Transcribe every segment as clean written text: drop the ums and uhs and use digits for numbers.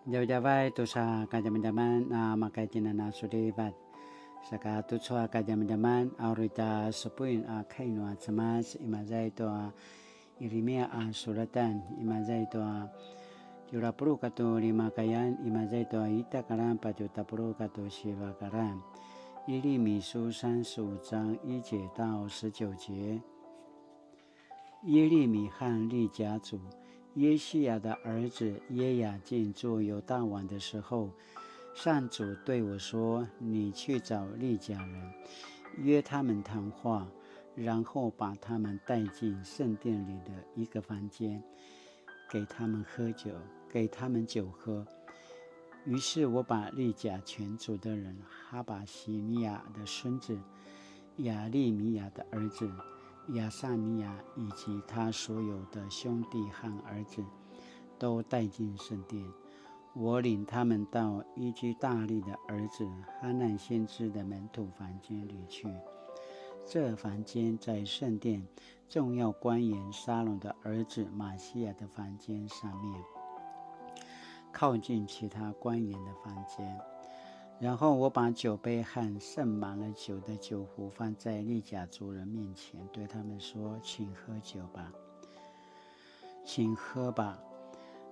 Jauh-jauh tu sa kajaman-jaman na makaitin na sulibat. Saka tutsua kajaman-jaman aurita sepuin kainua cemas imazai to irimia suratan imazai to Jurapuru katu lima kayan imazai to ita karam pajutapuru katu shiva karam. 耶利米书35章1节到19节。耶利米和利甲主耶西亚的儿子耶雅敬做犹大王的时候，上主对我说：“你去找利甲人，约他们谈话，然后把他们带进圣殿里的一个房间，给他们喝酒，给他们酒喝。”于是我把利甲全族的人哈巴西尼亚的孙子亚利米亚的儿子亚萨尼亚以及他所有的兄弟和儿子都带进圣殿。我领他们到伊居大利的儿子哈难先知的门徒房间里去。这房间在圣殿重要官员沙龙的儿子马西亚的房间上面，靠近其他官员的房间。然后我把酒杯和盛满了酒的酒壶放在利甲族人面前，对他们说：“请喝酒吧，请喝吧。”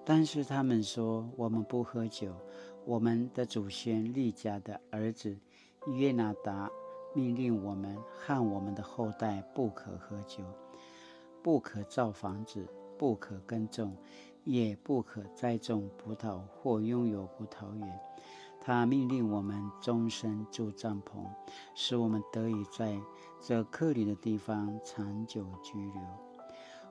但是他们说：“我们不喝酒。我们的祖先利甲的儿子约拿达命令我们和我们的后代不可喝酒，不可造房子，不可耕种，也不可栽种葡萄或拥有葡萄园。他命令我们终身住帐篷，使我们得以在这客里的地方长久居留。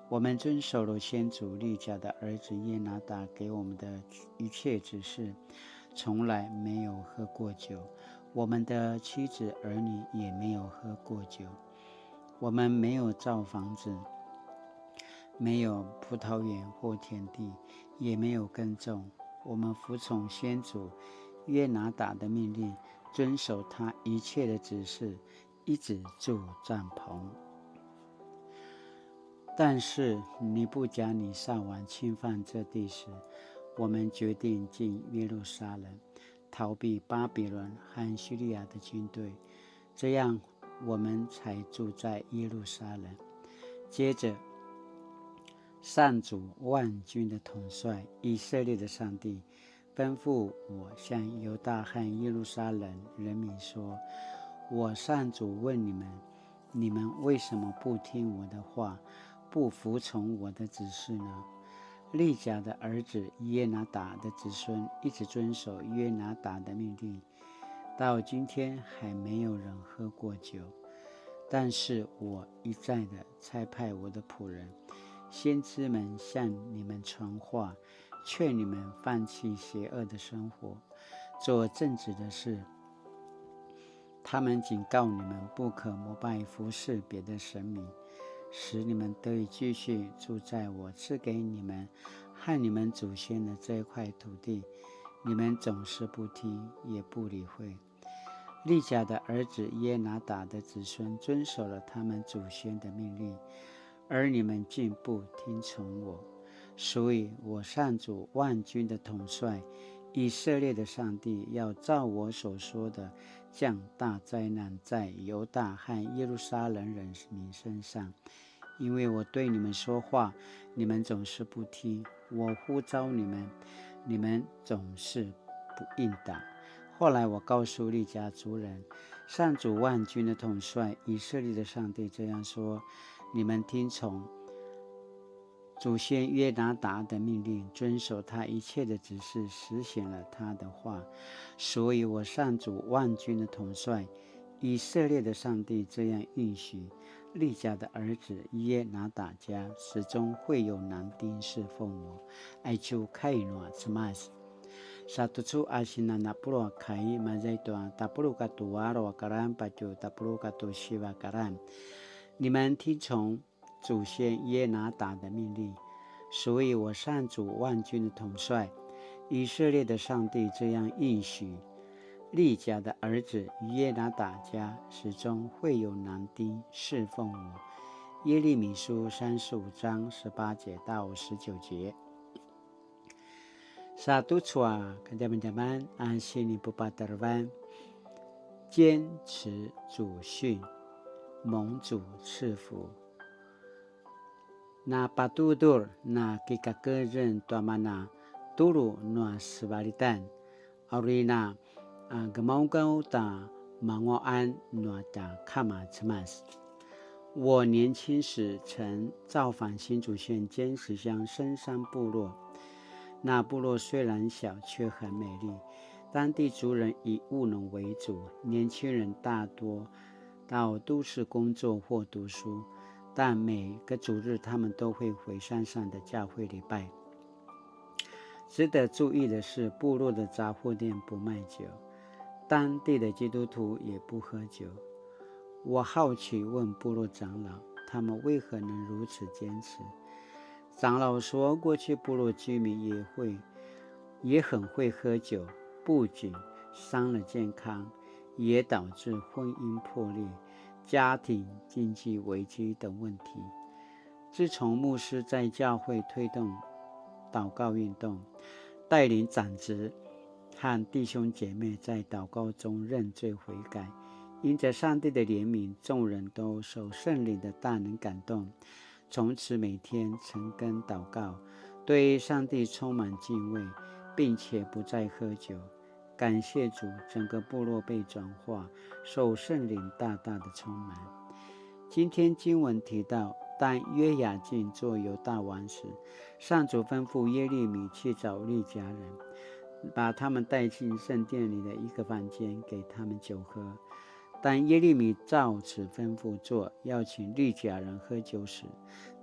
我们遵守了先祖利甲的儿子耶拿达给我们的一切指示，从来没有喝过酒，我们的妻子儿女也没有喝过酒。我们没有造房子，没有葡萄园或田地，也没有耕种。我们服从先祖约拿达的命令，遵守他一切的指示，一直住帐篷。但是尼布甲尼撒王侵犯这地时，我们决定进耶路撒冷，逃避巴比伦和叙利亚的军队，这样我们才住在耶路撒冷。接着，上主万军的统帅以色列的上帝吩咐我向犹大和耶路撒冷人民说：“我上主问你们，你们为什么不听我的话，不服从我的指示呢？”利甲的儿子约拿达的子孙一直遵守约拿达的命令，到今天还没有人喝过酒。但是我一再的差派我的仆人先知们向你们传话，劝你们放弃邪恶的生活，做正直的事。他们警告你们不可膜拜服侍别的神明，使你们得以继续住在我赐给你们和你们祖先的这块土地。你们总是不听，也不理会。利甲的儿子耶拿达的子孙遵守了他们祖先的命令，而你们竟不听从我。所以我上主万军的统帅以色列的上帝要照我所说的降大灾难在犹大和耶路撒冷人民身上，因为我对你们说话，你们总是不听；我呼召你们，你们总是不应答。后来我告诉利甲族人，上主万军的统帅以色列的上帝这样说：你们听从祖先约拿达的命令，遵守他一切的指示，实行了他的话。所以我上主万军的统帅以色列的上帝这样应许利甲的儿子耶拿达家，始终会有男丁侍奉我。爱求开诺什么？Satu asinana puro kai mazai toa tapuru katu waro karam pacu tapuru katu shiva karam。你们听从祖先耶拿达的命令，所以我上主万军的统帅以色列的上帝这样应许利甲的儿子耶拿达家，始终会有男丁侍奉我。耶利米书35章18节到19节。Satu cua kejaman-jaman asini pupatarvan， 坚持主训，蒙主赐福。那patutur na kikakejen tuamana turu na sebalitan aurina gemaugau ta mangoan na ta kama cemas。我年轻时曾造访新竹县尖石乡深山部落，那部落虽然小，却很美丽。当地族人以务农为主，年轻人大多到都市工作或读书，但每个主日他们都会回山上的教会礼拜。值得注意的是，部落的杂货店不卖酒，当地的基督徒也不喝酒。我好奇问部落长老，他们为何能如此坚持？长老说，过去部落居民也很会喝酒，不仅伤了健康，也导致婚姻破裂、家庭经济危机等问题。自从牧师在教会推动祷告运动，带领长子和弟兄姐妹在祷告中认罪悔改，因着上帝的怜悯，众人都受圣灵的大能感动，从此每天晨更祷告，对上帝充满敬畏，并且不再喝酒。感谢主，整个部落被转化，受圣灵大大的充满。今天经文提到，当约雅敬做犹大王时，上主吩咐耶利米去找利甲人，把他们带进圣殿里的一个房间，给他们酒喝。当耶利米照此吩咐做，要请利甲人喝酒时，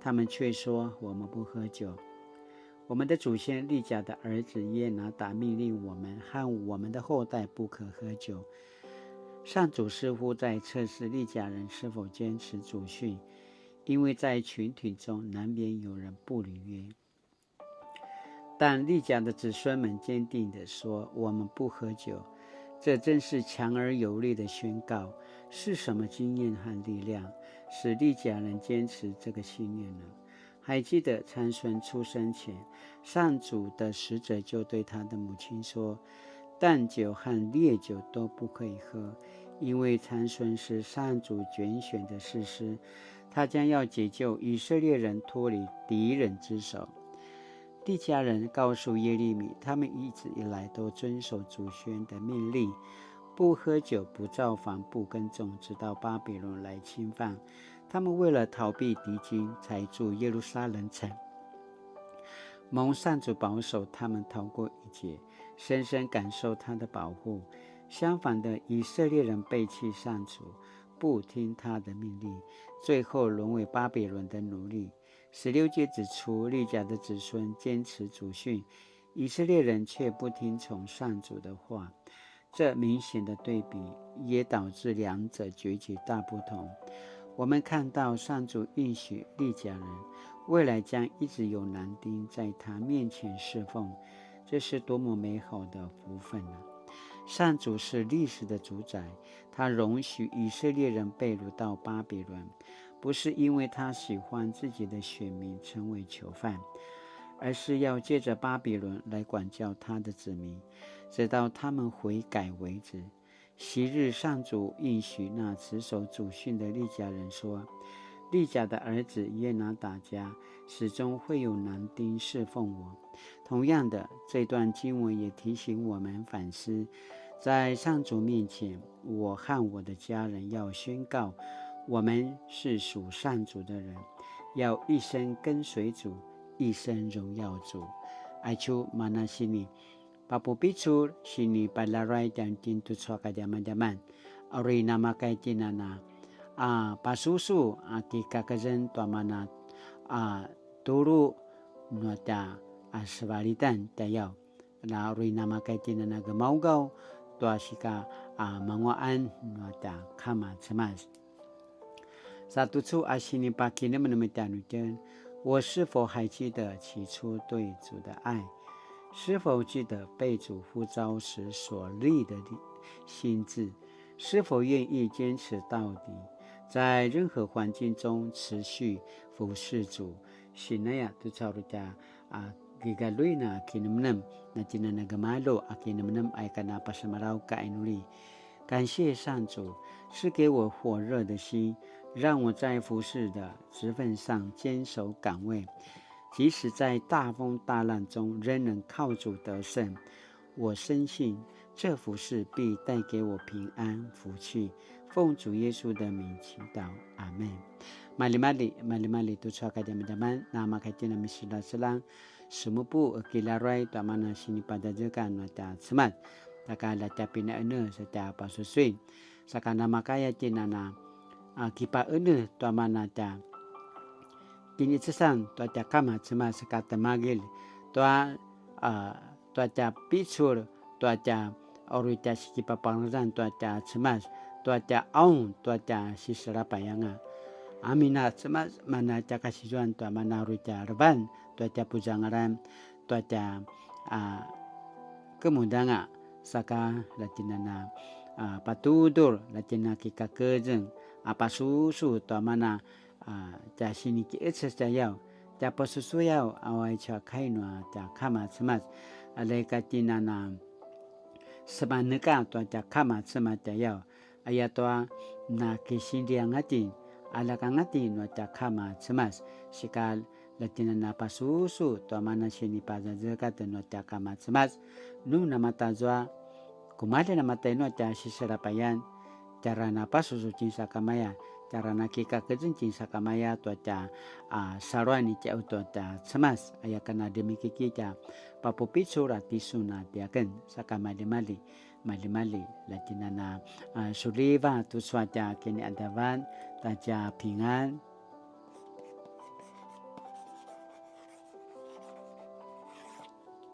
他们却说：“我们不喝酒。我们的祖先利甲的儿子耶拿达命令我们和我们的后代不可喝酒。”上主似乎在测试利甲人是否坚持主训，因为在群体中难免有人不履约。但利甲的子孙们坚定地说：“我们不喝酒。”这真是强而有力的宣告。是什么经验和力量使利甲人坚持这个信念呢？还记得参孙出生前，上主的使者就对他的母亲说，淡酒和烈酒都不可以喝，因为参孙是上主拣选的士师，他将要解救以色列人脱离敌人之手。利甲人告诉耶利米，他们一直以来都遵守祖先的命令，不喝酒，不造访，不耕种，直到巴比伦来侵犯。他们为了逃避敌军，才住耶路撒冷城，蒙上主保守，他们逃过一劫，深深感受他的保护。相反的，以色列人背弃上主，不听他的命令，最后沦为巴比伦的奴隶。16节指出，利甲的子孙坚持主训，以色列人却不听从上主的话。这明显的对比也导致两者结局大不同。我们看到上主应许利甲人未来将一直有男丁在他面前侍奉，这是多么美好的福分啊！上主是历史的主宰，他容许以色列人被掳到巴比伦，不是因为他喜欢自己的选民成为囚犯，而是要借着巴比伦来管教他的子民，直到他们悔改为止。昔日上主应许那持守主训的利甲人说，利甲的儿子耶拿达家始终会有男丁侍奉我。同样的，这段经文也提醒我们反思，在上主面前，我和我的家人要宣告，我们是属上主的人，要一生跟随主，一生荣耀主。爱主mana sini papupitur sini palarai dan tintu suaka jaman-jaman ori nama kaitinana pasusu kikakazen tuamana turu nuata sebalitan tayau na ori nama kaitinana gemaugau tuasika manguan nuata kama cemas。Satu cu asini pakini menemukan，我是否还记得起初对主的爱？是否记得被主呼召时所立的心志？是否愿意坚持到底，在任何环境中持续服侍主？是那样都朝着 gigaluina kinumnum那今天那个马路阿kinumnum爱干那巴什马劳改努力。感谢上主是给我火热的心，让我在服侍的职分上坚守岗位，即使在大风大浪中仍能靠主得胜。我深信这服侍必带给我平安福气。奉主耶稣的名祈祷，阿门。Mali-mali tu sa kadaman nama kaitin na misila selang sumupu kilaray tamana sinipadadakan mata semat takala tapina ene seta pasuswin sakana makaya tinana kipa ene tamana ta kini sesan to ta kama sema sekata magil to ta pichur to ta orita sikipa pangran to ta semas to ta aun to ta sisara payanga Amina semas mana ta kasisuan to mana ruta reban to ta pujangaran to ta kemudanga saka latinana patudur latina kika kejeng apa susu to mana ta sini ki etsa yau ta pasusu yau awai cha kainwa ta kama semas ale katinana semaneka to ta kama semas ta yau ayato na kisindiangati ala kangati no ta kama semas sikal latina na pasusu to mana sini pazaza no ta kama semas nu na mata zwa kumade na mata no ta sisarapayan cara na pasusu cinsa kamaya cara na kika kejin sakamaya to ta sarwani ta to ta semas ayakana demikiki ta papupicu ratisuna tiaken sakamali mali latina na suliva tu swata kini adavan taja pingan